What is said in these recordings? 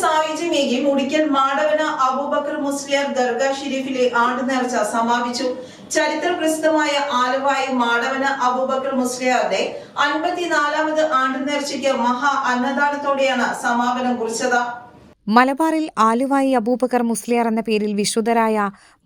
സായുജ്യമേകി മുടിക്കൽ മാടവന അബൂബക്കർ മുസ്ലിയാർ ദർഗ ഷെരീഫിലെ ആണ്ടുനേർച്ച സമാപിച്ചു. ചരിത്ര പ്രസിദ്ധമായ ആലുവായി മാടവന അബൂബക്കർ മുസ്ലിയാരുടെ 54ാമത് ആണ്ടുനേർച്ചയ്ക്ക് മഹാ അന്നദാനത്തോടെയാണ് സമാപനം കുറിച്ചത്. മലബാറിൽ ആലുവായി അബൂബക്കർ മുസ്ലിയാർ എന്ന പേരിൽ വിശുദ്ധരായ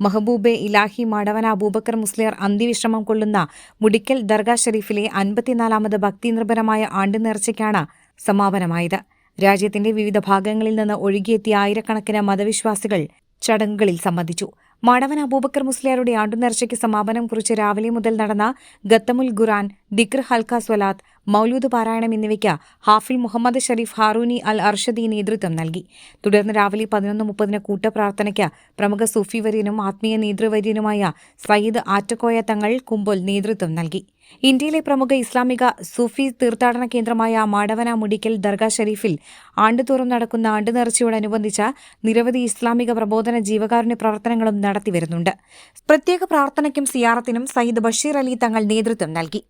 മഹബൂബെ ഇലാഹി മാടവന അബൂബക്കർ മുസ്ലിയാർ അന്ത്യവിശ്രമം കൊള്ളുന്ന മുടിക്കൽ ദർഗ ഷെരീഫിലെ 54ാമത് ഭക്തിനിർഭരമായ ആണ്ടുനേർച്ചയ്ക്കാണ് സമാപനമായത്. രാജ്യത്തിന്റെ വിവിധ ഭാഗങ്ങളിൽ നിന്ന് ഒഴുകിയെത്തിയ ആയിരക്കണക്കിന് മതവിശ്വാസികൾ ചടങ്ങുകളിൽ സംബന്ധിച്ചു. മാടവന അബൂബക്കർ മുസ്ലിയാരുടെ ആണ്ടുനേർച്ചയ്ക്ക് സമാപനം കുറിച്ച് രാവിലെ മുതൽ നടന്ന ഖത്തമുൽ ഖുർആൻ, ദിക്ർ ഹൽക്ക സ്വലാത്ത്, മൗലൂദ് പാരായണം എന്നിവയ്ക്ക് ഹാഫിൽ മുഹമ്മദ് ഷരീഫ് ഹാറൂനി അൽ അർഷദി നേതൃത്വം നൽകി. തുടർന്ന് രാവിലെ 11:30 കൂട്ടപ്രാർത്ഥനയ്ക്ക് പ്രമുഖ സൂഫി വര്യനും ആത്മീയ നേതൃവര്യനുമായ സയ്യിദ് ആറ്റക്കോയ തങ്ങൾ കുമ്പോൾ നേതൃത്വം നൽകി. ഇന്ത്യയിലെ പ്രമുഖ ഇസ്ലാമിക സൂഫി തീർത്ഥാടന കേന്ദ്രമായ മാടവന മുടിക്കൽ ദർഗ ഷെരീഫിൽ ആണ്ടുതോറും നടക്കുന്ന ആണ്ടുനേർച്ചയോടനുബന്ധിച്ച് നിരവധി ഇസ്ലാമിക പ്രബോധന ജീവകാരുണ്യ പ്രവർത്തനങ്ങളും നടത്തിവരുന്നുണ്ട്. പ്രത്യേക പ്രാർത്ഥനയ്ക്കും സിയാറത്തിനും സയ്യിദ് ബഷീർ അലി തങ്ങൾ നേതൃത്വം നൽകി.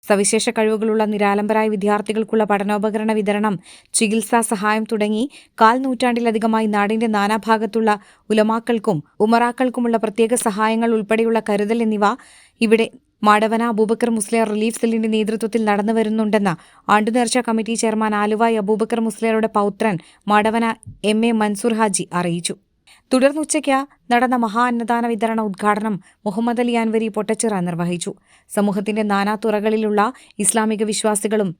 സവിശേഷ കഴിവുകളുള്ള നിരാലംബരായ വിദ്യാർത്ഥികൾക്കുള്ള പഠനോപകരണ വിതരണം, ചികിത്സാ സഹായം തുടങ്ങി 1/4 നൂറ്റാണ്ടിലധികമായി നാടിന്റെ നാനാഭാഗത്തുള്ള ഉലമാക്കൾക്കും ഉമറാക്കൾക്കുമുള്ള പ്രത്യേക സഹായങ്ങൾ ഉൾപ്പെടെയുള്ള കരുതൽ എന്നിവ ഇവിടെ മാടവന അബൂബക്കർ മുസ്ലിയാർ റിലീഫ് സെല്ലിന്റെ നേതൃത്വത്തിൽ നടന്നുവരുന്നുണ്ടെന്ന് ആണ്ടുനേർച്ച കമ്മിറ്റി ചെയർമാൻ ആലുവായി അബൂബക്കർ മുസ്ലിയാരുടെ പൗത്രൻ മാടവന MA മൻസൂർ ഹാജി അറിയിച്ചു. തുടർന്ന് ഉച്ചയ്ക്ക് നടന്ന മഹാ അന്നദാന വിതരണ ഉദ്ഘാടനം മുഹമ്മദ് അലി അൻവരി പൊട്ടച്ചിറ നിർവഹിച്ചു. സമൂഹത്തിന്റെ നാനാതുറകളിലുള്ള ഇസ്ലാമിക വിശ്വാസികളും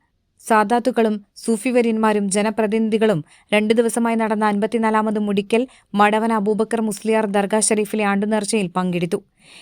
സാദാത്തുക്കളും സൂഫിവര്യന്മാരും ജനപ്രതിനിധികളും 2 ദിവസമായി നടന്ന 54ാമത് മുടിക്കൽ മാടവന അബൂബക്കർ മുസ്ലിയാർ ദർഗ ഷെരീഫിലെ ആണ്ടുനേർച്ചയിൽ പങ്കെടുത്തു.